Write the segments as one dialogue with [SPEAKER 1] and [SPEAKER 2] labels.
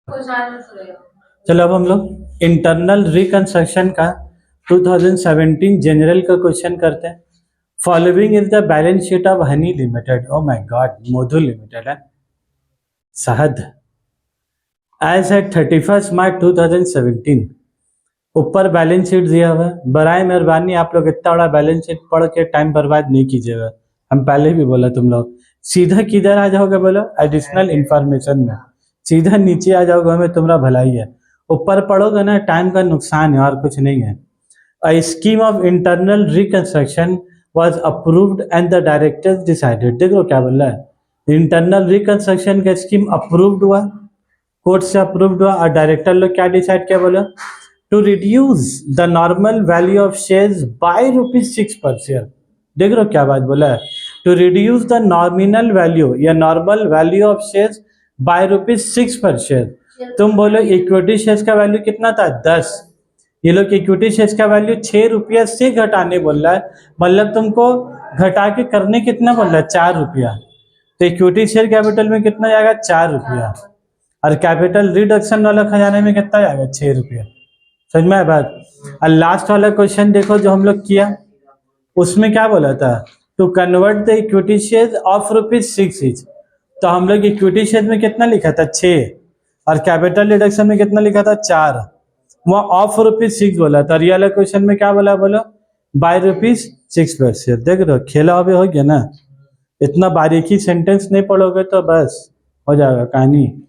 [SPEAKER 1] चलो अब हम लोग इंटरनल रिकंस्ट्रक्शन का 2017 जनरल का क्वेश्चन करते हैं। Following is the balance sheet of Honey limited. Oh my God, Madhu limited है, शहद। As eight 31 March 2017। ऊपर बैलेंस शीट दिया हुआ है। बराए मेहरबानी आप लोग इतना बड़ा बैलेंस शीट पढ़ के टाइम बर्बाद नहीं कीजिएगा। हम पहले भी बोला तुम लोग सीधा किधर आ जाओगे, बोलो एडिशनल इंफॉर्मेशन में सीधा नीचे आ जाओगे, हमें तुम्हारा भलाई है। ऊपर पढ़ोगे ना टाइम का नुकसान है और कुछ नहीं है। A scheme of internal reconstruction was approved and the directors decided। देखो क्या बोल रहा है, इंटरनल रिकंस्ट्रक्शन का स्कीम अप्रूव्ड हुआ, कोर्ट से अप्रूव्ड हुआ और डायरेक्टर लोग क्या डिसाइड किया, बोला to reduce the normal value of shares by ₹6 पर शेयर। देख रहे हो क्या बात बोला है, to reduce the nominal value या normal value of shares by ₹6 पर शेयर। तुम बोलो इक्विटी शेयर्स का वैल्यू कितना था, 10। ये लोग इक्विटी शेयर्स का वैल्यू ₹6 से घटाने बोल रहा है, मतलब तुमको घटा के करने कितना बोल रहा है, ₹4। तो इक्विटी शेयर कैपिटल में कितना जाएगा, ₹4। और कैपिटल रिडक्शन वाला खजाने में कितना जाएगा, ₹6। समझ में आया बात। और लास्ट वाला क्वेश्चन देखो जो हम लोग किया, उसमें क्या बोला था, to convert the equity share of ₹6 each. तो हम लोग इक्विटी शेयर में कितना लिखा था, 6, और कैपिटल रिडक्शन में कितना लिखा था, 4। वहाँ ऑफ ₹6 बोला था। रियल क्वेश्चन में क्या बोला, बोलो बाय ₹6 पर शेयर। देख रहे हो खेला अभी हो गया ना, इतना बारीकी सेंटेंस नहीं पढ़ोगे तो बस हो जाएगा कहानी।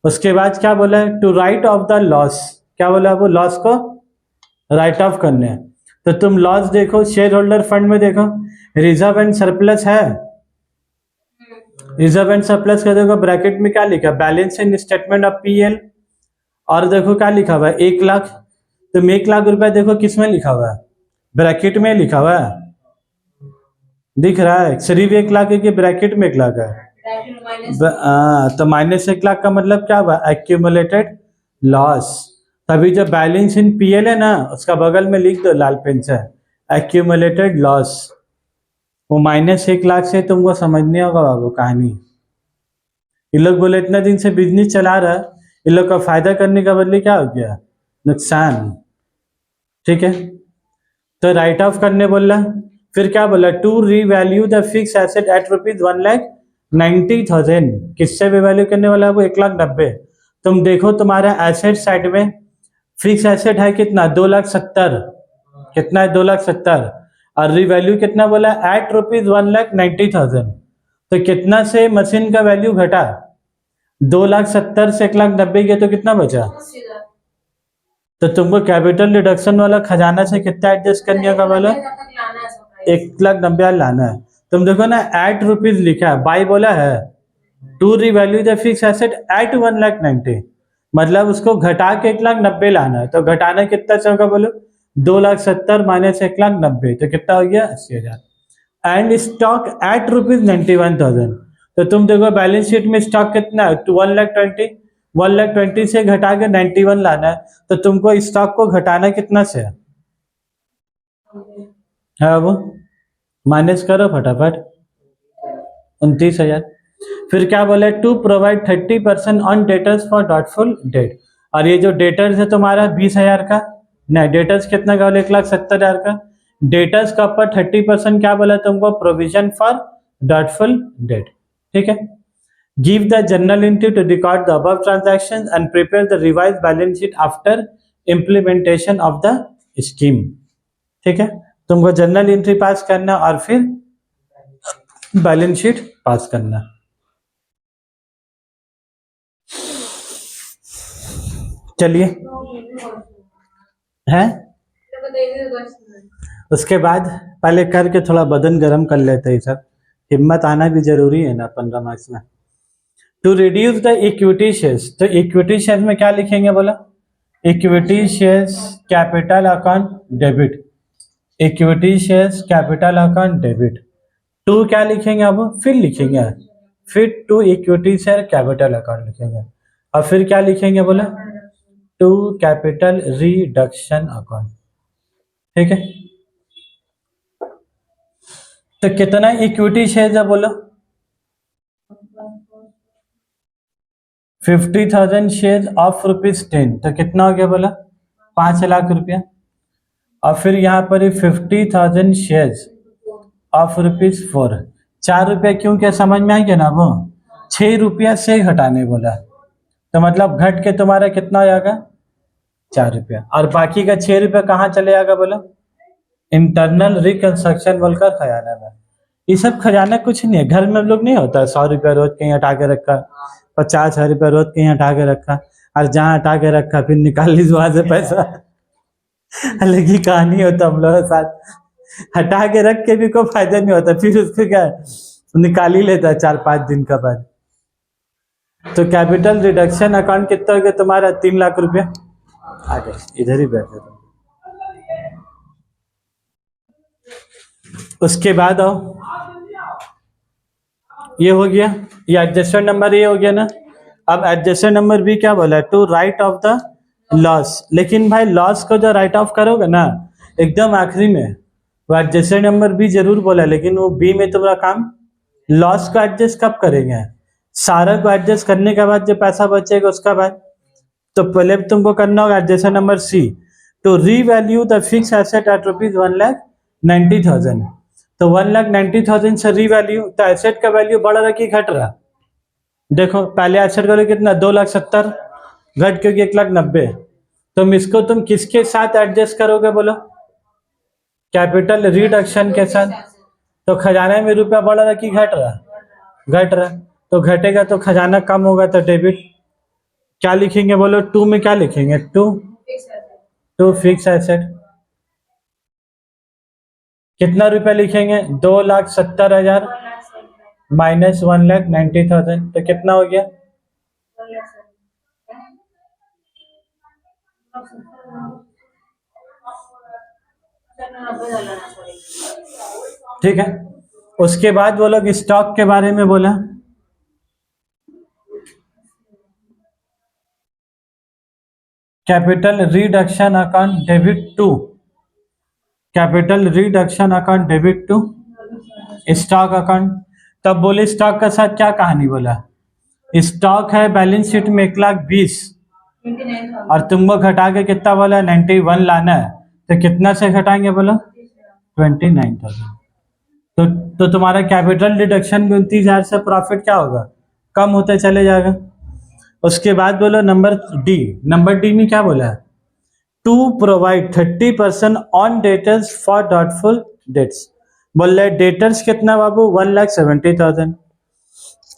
[SPEAKER 1] उसके बाद क्या बोला है, to write off the loss. क्या बोला, वो लॉस को राइट ऑफ करने हैं। तो तुम लॉस देखो शेयर होल्डर फंड में, देखो रिजर्व एंड सरप्लस है, रिजर्व एंड सरप्लस का देखो ब्रैकेट में क्या लिखा, balance in statement of PL. और देखो क्या लिखा हुआ है, 1 लाख। तुम 1 लाख रुपया देखो किस में लिखा हुआ है, ब्रैकेट में लिखा हुआ है, दिख रहा है सिर्फ 1 लाख है कि ब्रैकेट में 1 लाख है। तो -1 लाख का मतलब क्या हुआ, एक्यूमुलेटेड लॉस। तभी जो बैलेंस इन पीएल है ना, उसका बगल में लिख दो लाल पेन से, एक्यूमुलेटेड लॉस। वो -1 लाख से तुमको समझने होगा बाबू कहानी। ये लोग बोले इतना दिन से बिजनेस चला रहा है, इन लोग का फायदा करने का बदले क्या हो गया, नुकसान। ठीक है, तो राइट ऑफ करने बोला। फिर क्या बोला, to revalue the fix asset at ₹1,90,000। किससे रिवैल्यू करने वाला है वो, 1,90,000। तुम देखो तुम्हारा एसेट साइड में फिक्स एसेट है कितना, 2,70,000। कितना है, 2,70,000। और रिवैल्यू कितना बोला, एट ₹1,90,000। तो कितना से मशीन का वैल्यू घटा, 2,70,000 से 1,90,000 गया तो कितना बचा। तो तुमको कैपिटल रिडक्शन वाला खजाना से कितना एडजस्ट करने का बोला, 1,90,000 लाना है। तुम देखो ना एट रुपीज लिखा है, बाई बोला है, to revalue the fix asset at 1,90,000, मतलब उसको घटा के 1,90,000 लाना है। तो घटाना कितना चाहिए बोलो, 2,70,000 माइनस 1,90,000 तो कितना हो गया, 80,000। And stock at ₹91,000। तो तुम देखो बैलेंस शीट में स्टॉक कितना है, 1,20,000। 1,20,000 से घटा के 91 लाना है, तो तुमको स्टॉक को घटाना कितना से है वो, माइनस करो फटाफट, 29,000। फिर क्या बोले, to provide 30% on debtors for doubtful debt. और ये जो डेटर्स है तुम्हारा 20,000 का, नहीं डेटर्स कितना का बोले, 1,70,000 का। डेटर्स का ऊपर 30% क्या बोला तुमको, प्रोविजन फॉर डॉटफुल डेट। ठीक है, give the journal entry to record the above transactions and prepare the revised balance sheet after implementation of the scheme. ठीक है, तुमको जर्नल एंट्री पास करना और फिर बैलेंस शीट पास करना। चलिए है, उसके बाद पहले करके थोड़ा बदन गर्म कर लेते हैं सर, हिम्मत आना भी जरूरी है ना 15 मार्क्स में। To reduce the equity shares, तो इक्विटी शेयर्स में क्या लिखेंगे बोला, equity shares capital account debit, equity shares capital account debit. To क्या लिखेंगे अब, फिर लिखेंगे, फिर to equity share capital account लिखेंगे, और फिर क्या लिखेंगे बोला, टू कैपिटल रिडक्शन अकाउंट। ठीक है, तो कितना इक्विटी शेयर है बोलो, 50,000 शेयर ऑफ ₹10, तो कितना हो गया बोला? 5 लाख रुपया। और फिर यहाँ पर 50,000 शेयर्स ऑफ ₹4। 4 रुपया क्यों, क्या समझ में आ गया ना? वो 6 रुपया से घटाने बोला, तो मतलब घट के तुम्हारा कितना हो जाएगा? 4 रुपया। और बाकी का 6 रुपया कहाँ चले जाएगा बोला? इंटरनल रिकंस्ट्रक्शन बोलकर खजाना में। ये सब खजाना कुछ नहीं है, घर में हम लोग नहीं होता 100 रुपया रोज कहीं हटा के रखा, 50,000 रुपया रोज कहीं हटा के रखा, और जहाँ हटा के रखा फिर निकाल ली वहां से पैसा। अलग ही कहानी होता हम लोग के साथ। हटा के रख के भी कोई फायदा नहीं होता, फिर उसको क्या निकाल ही लेता है 4-5 दिन का बाद। तो कैपिटल रिडक्शन अकाउंट कितना हो गया तुम्हारा? 3 लाख रुपया। आगे इधर ही बैठे तुम। उसके बाद आओ, ये हो गया, ये एडजस्टमेंट नंबर ये हो गया ना। अब एडजस्टमेंट नंबर भी क्या बोला है? To write off the loss. लेकिन भाई लॉस को जो राइट ऑफ करोगे ना एकदम आखिरी में, वो एडजस्टमेंट नंबर भी जरूर बोला, लेकिन वो बी में तुम्हारा काम लॉस को एडजस्ट कब करेंगे? सारा को एडजस्ट करने के बाद जो पैसा बचेगा उसका बाद। तो पहले तुमको करना होगा adjustment number C, to revalue the fix asset at ₹1,90,000। तो 1,90,000 से रीवैल्यू, तो एसेट का वैल्यू बढ़ रहा कि घट रहा? देखो पहले एसेट का कितना 2,70,000 घट क्योंकि 1,90,000। तुम इसको तुम किसके साथ एडजस्ट करोगे बोलो? कैपिटल रिडक्शन के साथ। तो खजाना में रुपया बढ़ रहा कि घट रहा? घट रहा। तो घटेगा तो खजाना कम होगा, तो डेबिट। क्या लिखेंगे बोलो? 2 में क्या लिखेंगे? To fix asset. कितना रुपया लिखेंगे? 2,70,000 माइनस 1,90,000, तो कितना हो गया? ठीक है। उसके बाद वो लोग स्टॉक के बारे में बोला, capital reduction account debit to, capital reduction account debit to stock account. तब बोले स्टॉक का साथ क्या कहानी बोला? स्टॉक है बैलेंस शीट में 1,20,000 और तुमको घटा के कितना बोला? 91 लाना है, तो कितना से घटाएंगे बोलो? 29,000। तो तुम्हारा कैपिटल रिडक्शन 29,000 से प्रॉफिट क्या होगा? कम होते चले जाएगा। उसके बाद बोलो नंबर डी। नंबर डी में क्या बोला है? To provide 30% on debtors for doubtful debts. बोल रहे डेटर्स कितना बाबू? 1,70,000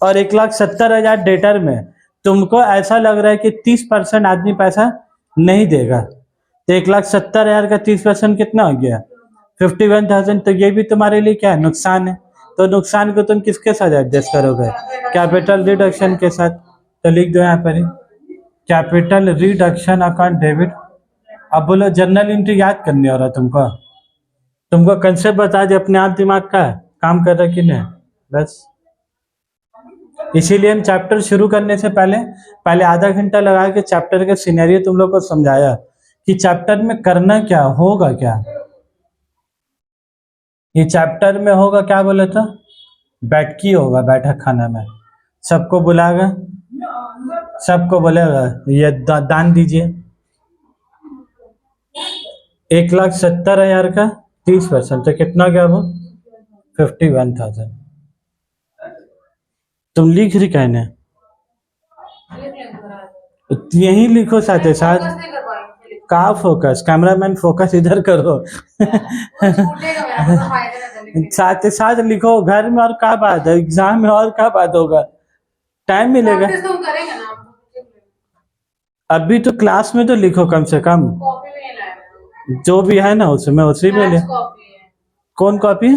[SPEAKER 1] और 1,70,000 डेटर में तुमको ऐसा लग रहा है कि 30% आदमी पैसा नहीं देगा, तो 1,70,000 का 30% कितना हो गया? 51,000। तो ये भी तुम्हारे लिए क्या है? नुकसान है। तो नुकसान को तुम किसके साथ एडजस्ट करोगे? कैपिटल रिडक्शन के साथ। तो लिख दो यहाँ पर ही कैपिटल रिडक्शन अकाउंट डेबिट। अब बोलो जर्नल एंट्री याद करनी हो रहा तुमको कंसेप्ट बता दे, अपने आप दिमाग का काम कर रहा कि नहीं, बस। इसीलिए हम चैप्टर शुरू करने से पहले आधा घंटा लगा के चैप्टर के सिनेरियो तुम लोग को समझाया कि चैप्टर में करना क्या होगा। क्या ये चैप्टर में होगा? क्या बोला था? बैठकी होगा, बैठक खाना में सबको बुलाएगा, सबको बोलेगा ये दान दीजिए। 1,70,000 का 30%, तो कितना गया वो? 51,000। तुम लिख रही कहने, यही लिखो साथ साथ। कहा फोकस? कैमरामैन फोकस इधर करो। साथ साथ लिखो घर में, और क्या बात है एग्जाम में, और क्या बात होगा? टाइम मिलेगा। अभी तो क्लास में तो लिखो कम से कम, जो भी है ना उसमें उसी में ले। कौन कॉपी?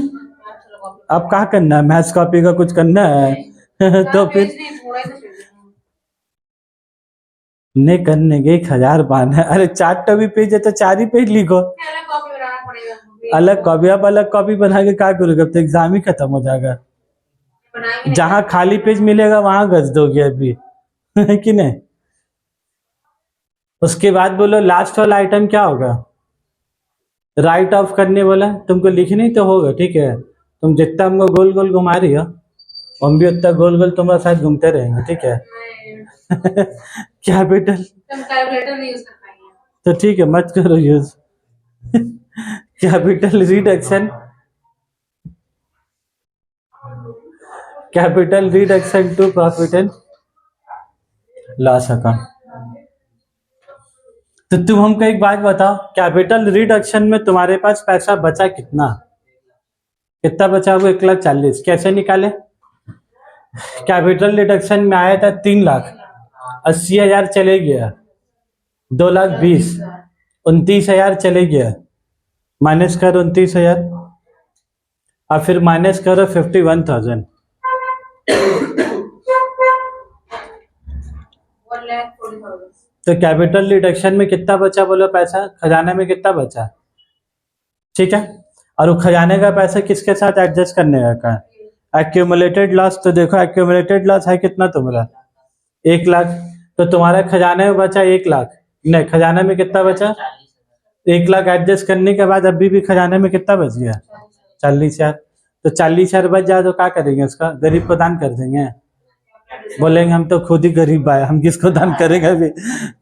[SPEAKER 1] अब क्या करना है? मैथ्स कॉपी का कुछ करना है? तो फिर नहीं करने के 1,000 बहाना। अरे 4 भी पेज है तो 4 ही पेज लिखो। अलग कॉपी? अब अलग कॉपी बना के क्या करोगे? अब तो एग्जाम ही खत्म हो जाएगा। जहां खाली पेज मिलेगा वहां गज दोगे अभी। है कि नहीं? उसके बाद बोलो लास्ट वाला आइटम क्या होगा? राइट ऑफ करने वाला। तुमको लिखनी तो होगा, ठीक है। तुम जितना हमको गोल गोल घुमा रही हो, हम भी उतना गोल गोल तुम्हारे साथ घूमते रहेंगे, ठीक है। कैपिटल
[SPEAKER 2] तुम कैलकुलेटर नहीं यूज कर पाएंगे।
[SPEAKER 1] तो ठीक है, मत करो use. Capital reduction, capital reduction to profit and loss account. तो तुम हमको एक बात बताओ, कैपिटल रिडक्शन में तुम्हारे पास पैसा बचा कितना? कितना बचा? वो 1,40,000 कैसे निकाले? कैपिटल रिडक्शन में आया था 3,00,000, 80,000 चले गया, 2,20,000, 29,000 चले गया, माइनस करो 29,000 और फिर माइनस करो 51,000।
[SPEAKER 2] 1,40,000।
[SPEAKER 1] तो कैपिटल रिडक्शन में कितना बचा बोलो पैसा? खजाने में कितना बचा? ठीक है, और वो खजाने का पैसा किसके साथ एडजस्ट करने का है? Accumulated loss. तो देखो एक्यूमुलेटेड लॉस है कितना तुम्हारा? 1,00,000। तो तुम्हारा खजाने में बचा 1,00,000, नहीं खजाने में कितना बचा? 1,00,000 एडजस्ट करने के बाद अभी भी खजाने में कितना बच गया? 40,000। तो 40,000 बच जाए तो क्या करेंगे? उसका गरीब को दान कर देंगे। बोलेंगे हम तो खुद ही गरीब आए, हम किसको दान करेंगे अभी?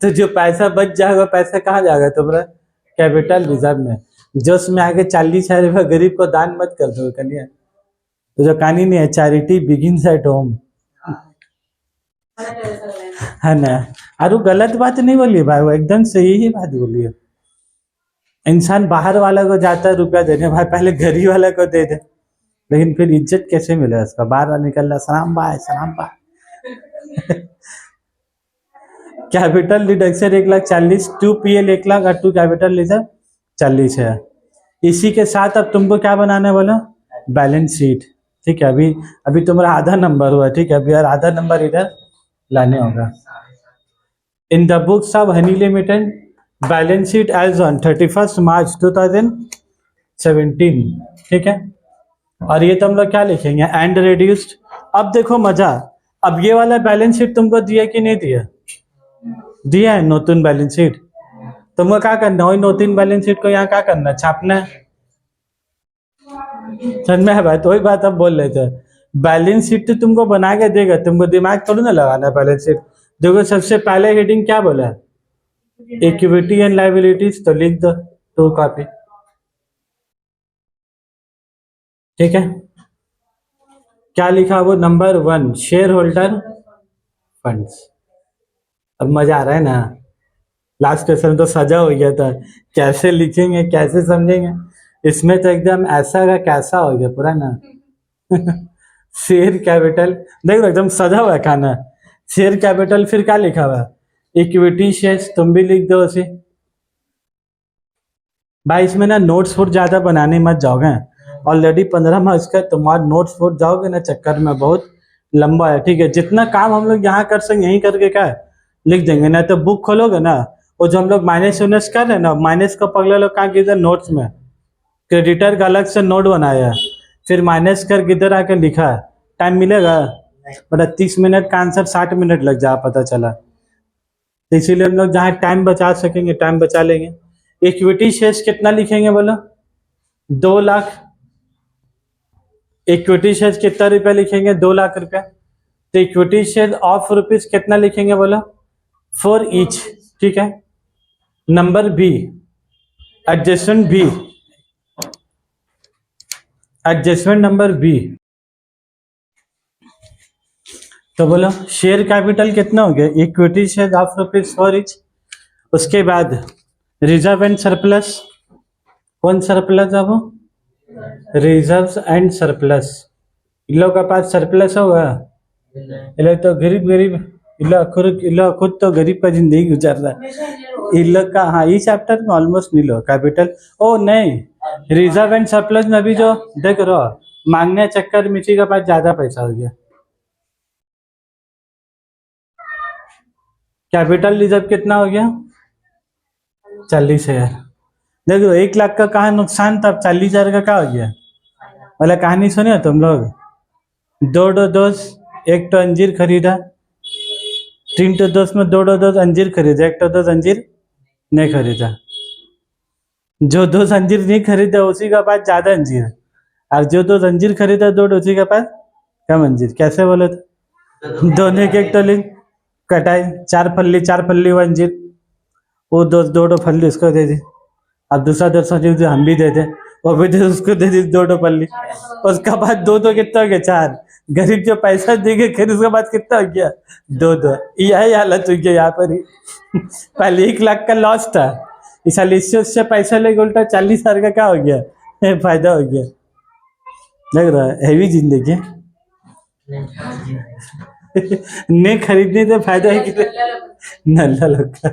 [SPEAKER 1] तो जो पैसा बच जाएगा पैसा कहाँ जाएगा तुम्हारा? कैपिटल रिजर्व में। जो उसमें आगे 40,000 रुपये गरीब को दान मत कर दो कन्या। तो जो कहानी नहीं है, चैरिटी बिगिंस एट होम, है ना? और वो गलत बात नहीं बोली भाई, वो एकदम सही ही बात बोली है। इंसान बाहर वाला को जाता है रुपया देने, भाई पहले गरीब वाला को दे दे, लेकिन फिर इज्जत कैसे मिले उसका? बाहर निकल रहा सलाम भाई सलाम भाई। कैपिटल रिडक्शन 1,40,000, 2 PL 1,00,000 और 2 कैपिटल रिजर्व 40 है। इसी के साथ अब तुमको क्या बनाना है बोलो? Balance sheet. ठीक है, अभी तुम्हारा आधा नंबर हुआ, ठीक है, अभी यार आधा नंबर इधर लाने होगा। In the books of Honey Limited balance sheet as on 31 March 2017। ठीक है, और ये तुम लोग क्या लिखेंगे? And reduced. अब देखो मजा, अब ये वाला बैलेंस शीट तुमको दिया कि नहीं दिया? दिया है नोटून बैलेंस शीट। तुमको क्या करना है? वही नोटून बैलेंस शीट को यहाँ क्या करना है? छापना है। समझ में है भाई? तो वही बात हम बोल रहे थे, बैलेंस शीट तो तुमको बना के देगा, तुमको दिमाग थोड़ी ना लगाना है। बैलेंस शीट देखो, सबसे पहले हेडिंग क्या बोला है? Equity and liabilities. तो लिख दो 2 कॉपी। ठीक है, क्या लिखा? वो नंबर 1 शेयर होल्डर फंड्स। अब मजा आ रहा है ना? लास्ट क्वेश्चन तो सजा हो गया था, कैसे लिखेंगे कैसे समझेंगे? इसमें तो एकदम ऐसा का कैसा हो गया पूरा ना। शेयर कैपिटल देखो एकदम सजा हुआ है खाना। शेयर कैपिटल, फिर क्या लिखा हुआ? Equity shares. तुम भी लिख दो उसे। भाई इसमें ना नोट्स फुट ज्यादा बनाने मत जाओगे, ऑलरेडी 15 मार्क्स का तुम्हारा नोट्स फुट जाओगे ना चक्कर में, बहुत लंबा है। ठीक है, जितना काम हम लोग यहाँ कर सकें यहीं करके क्या है लिख देंगे, ना तो बुक खोलोगे ना, वो जो हम लोग माइनस उनस कर रहे हैं ना, माइनस को पगला लोग कहाँ किधर नोट्स में क्रेडिटर का अलग से नोट बनाया, फिर माइनस कर किधर आकर लिखा है। टाइम मिलेगा? बड़ा 30 मिनट का आंसर 60 मिनट लग जा, पता चला। तो इसीलिए हम लोग जहाँ टाइम बचा सकेंगे टाइम बचा लेंगे। इक्विटी शेयर्स कितना लिखेंगे बोलो? 2,00,000। इक्विटी शेयर्स कितना रुपया लिखेंगे? 2,00,000 रुपया। तो इक्विटी शेयर ऑफ रुपीज कितना लिखेंगे बोलो? 4 ईच। ठीक है, number B adjustment B, adjustment number B. तो बोलो शेयर कैपिटल कितना हो गया? Equity share of rupees 4 each. उसके बाद रिजर्व एंड सरप्लस। कौन सरप्लस है वो? Reserve and surplus. इन लोग का पास सरप्लस होगा? इन लोग तो गरीब गरीब, इन लोग खुद तो गरीब का जिंदगी गुजार रहा है। इन लोग का हाँ, इस चैप्टर में ऑलमोस्ट नहीं लो कैपिटल। ओ नहीं, रिजर्व एंड सरप्लस में भी जो देख रहा मांगने चक्कर में इसी का पास ज्यादा पैसा हो गया। कैपिटल रिजर्व कितना हो गया? 40,000। देखो 1,00,000 का कहाँ नुकसान था, 40,000 का क्या हो गया? मतलब कहानी सुने हो तुम लोग? 2 दोस्त एक तो अंजीर खरीदा, 3 दोस्त में 2 अंजीर खरीदा, 1 दोस्त अंजीर नहीं खरीदा। जो 2 अंजीर नहीं खरीदा उसी का पास ज्यादा अंजीर, और जो 2 अंजीर खरीदा 2 उसी के पास कम अंजीर। कैसे बोले थे? दोनों के एक तो लिंक। कटाई, 4 फल्ली 1 जीत, वो दो फल्ली उसको दे दी। अब दूसरा 200 हम भी दे दे, वो भी दे, उसको दे दी 2 फल्ली। उसका बाद 2 कितना हो गया, 4। गरीब जो पैसा देंगे फिर उसके बाद कितना हो गया, 2। यही हालत हुई है यहाँ पर ही। पहले 1 लाख का लॉस था, इस साल इससे उससे पैसा लेके उल्टा 40,000 का क्या हो गया, फायदा हो गया। लग रहा है हैवी जिंदगी है। नहीं खरीदने से फायदा है कि नल्ला लोग का।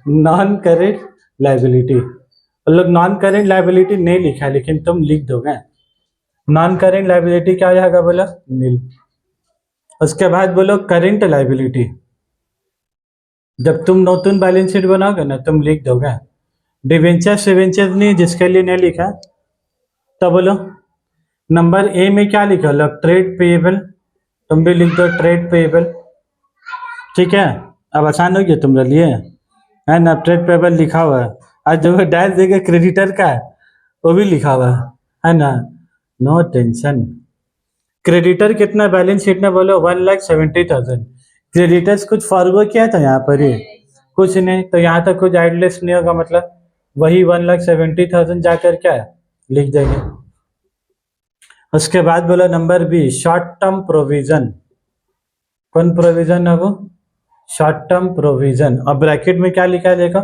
[SPEAKER 1] नॉन करेंट लाइबिलिटी, लोग नॉन करेंट लाइबिलिटी नहीं लिखा, लेकिन तुम लिख दोगे। नॉन करेंट लाइबिलिटी क्या आएगा, बोलो नील। उसके बाद बोलो करेंट लाइबिलिटी, जब तुम नतून बैलेंस शीट बनाओगे ना तुम लिख दोगे। डिवेंचर सिवेंचर नहीं, जिसके लिए नहीं लिखा तो बोलो नंबर ए में क्या लिखा लो, ट्रेड पेएबल, तुम भी लिख दो ट्रेड पेएबल। ठीक है, अब आसान हो गया तुम्हारे लिए, है ना। ट्रेड पेएबल लिखा हुआ है, आज जो डैश देगा क्रेडिटर का वो भी लिखा हुआ है ना, नो टेंशन। क्रेडिटर कितना बैलेंस शीट में, बोलो 1,70,000। क्रेडिटर्स कुछ फॉरगो किया था यहाँ पर, ही कुछ नहीं, तो यहाँ तक कुछ एडलेस नहीं होगा, मतलब वही 1,70,000 जाकर क्या लिख देंगे। उसके बाद बोला number B, short term provision. कौन प्रोविजन है वो, शॉर्ट टर्म प्रोविजन। अब ब्रैकेट में क्या लिखा है देखो,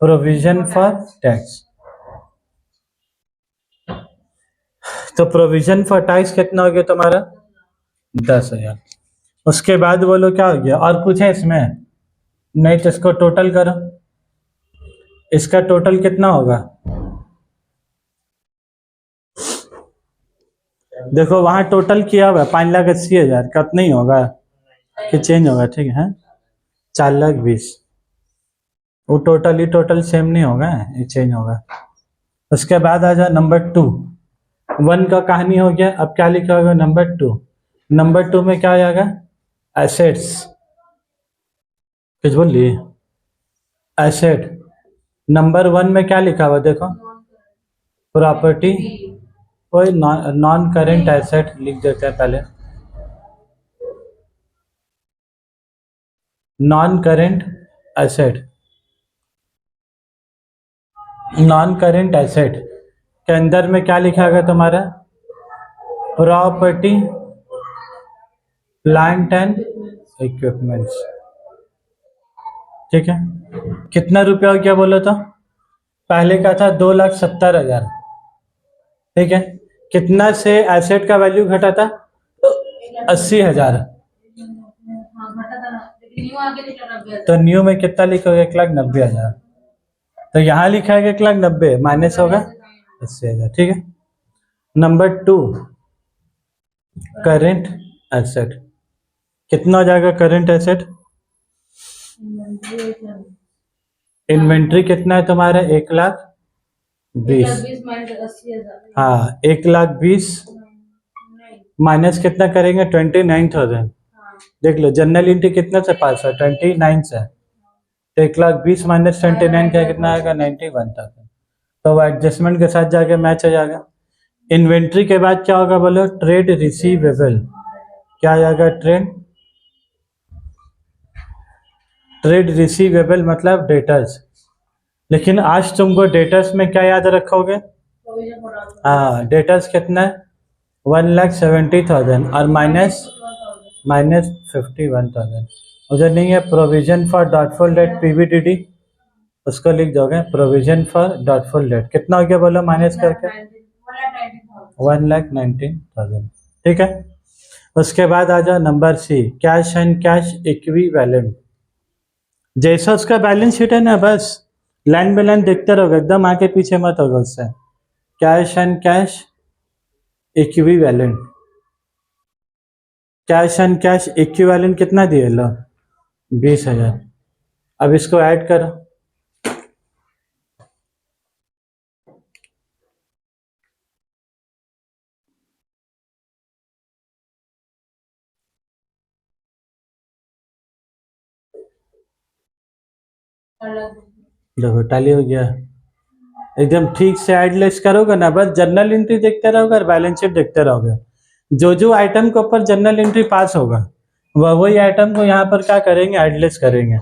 [SPEAKER 1] प्रोविजन फॉर टैक्स। तो प्रोविजन फॉर टैक्स कितना हो गया तुम्हारा, 10,000। उसके बाद बोलो क्या हो गया, और कुछ है इसमें नहीं, तो इसको टोटल करो, इसका टोटल कितना होगा। देखो वहां टोटल किया हुआ 5,80,000 का, नहीं होगा कि चेंज होगा, ठीक है 4,20,000, वो टोटल सेम नहीं होगा, ये चेंज होगा। उसके बाद आ जाओ नंबर 2, 1 का कहानी हो गया। अब क्या लिखा होगा नंबर 2, नंबर 2 में क्या आएगा, एसेट्स। कुछ बोल लिए, एसेट। नंबर 1 में क्या लिखा हुआ देखो, प्रॉपर्टी, कोई नॉन करेंट एसेट लिख देते हैं पहले, non current asset. Non current asset के अंदर में क्या लिखा होगा तुम्हारा, प्रॉपर्टी, प्लांट एंड इक्विपमेंट्स। ठीक है, कितना रुपया हो गया बोलो तो, पहले का था 2,70,000, ठीक है। कितना से एसेट का वैल्यू घटा था, 80,000, तो न्यू में कितना लिखोगे, 1,90,000। तो यहाँ लिखा है 1,90,000 माइनस होगा 80,000, ठीक है। नंबर 2, करेंट एसेट, कितना हो जाएगा करेंट एसेट, इन्वेंट्री कितना है तुम्हारा, 1,20,000, हाँ 1,20,000 माइनस कितना करेंगे, 29,000। देख लो जनरल एंट्री कितना से पास है, 29 से, तो 1,20,000 माइनस 29 का कितना आएगा, 91,000। तो वो एडजस्टमेंट के साथ जाके मैच हो जाएगा। इन्वेंट्री के बाद क्या होगा बोलो, ट्रेड रिसीवेबल। क्या आएगा, ट्रेड रिसीवेबल मतलब डेटर्स। लेकिन आज तुमको डेटर्स में क्या याद रखोगे, हाँ डेटर्स कितना है, 1,70,000 और माइनस 51,000। उधर नहीं है प्रोविजन फॉर डॉटफुल डेट, पीवीडीडी, उसको लिख दोगे, प्रोविजन फॉर डॉटफुल डेट कितना हो गया बोलो, माइनस करके 1,19,000, ठीक है। उसके बाद आ जाओ number C, cash and cash equivalent. जैसा उसका बैलेंस शीट है ना, बस लाइन बाय लाइन देखते रहोगे, एकदम आगे पीछे मत होगा उससे। Cash and cash equivalent, cash and cash equivalent कितना दिए लो, 20,000। अब इसको ऐड करो, देखो टैली हो गया, एकदम ठीक से एडलेस करोगे ना, बस जर्नल एंट्री देखते रहोगे और बैलेंस शीट देखते रहोगे। जो जो आइटम के ऊपर जर्नल एंट्री पास होगा वही आइटम को यहाँ पर क्या करेंगे, एडलेस करेंगे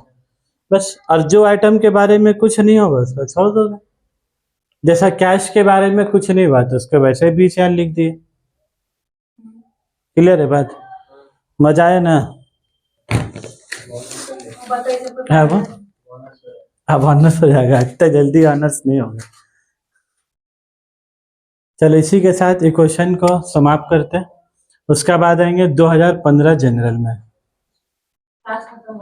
[SPEAKER 1] बस। और जो आइटम के बारे में कुछ नहीं होगा उसको छोड़ दोगे। जैसा कैश के बारे में कुछ नहीं हुआ तो उसको वैसे 20,000 लिख दिए। क्लियर है बात? मजा आया ना?
[SPEAKER 2] बताइए सबको।
[SPEAKER 1] हाँ वो अब ऑनर्स हो जाएगा, इतना जल्दी ऑनर्स नहीं होगा। चलो इसी के साथ एक क्वेश्चन को समाप्त करते हैं, उसका बाद आएंगे 2015 जनरल में।
[SPEAKER 2] क्लास खत्म हो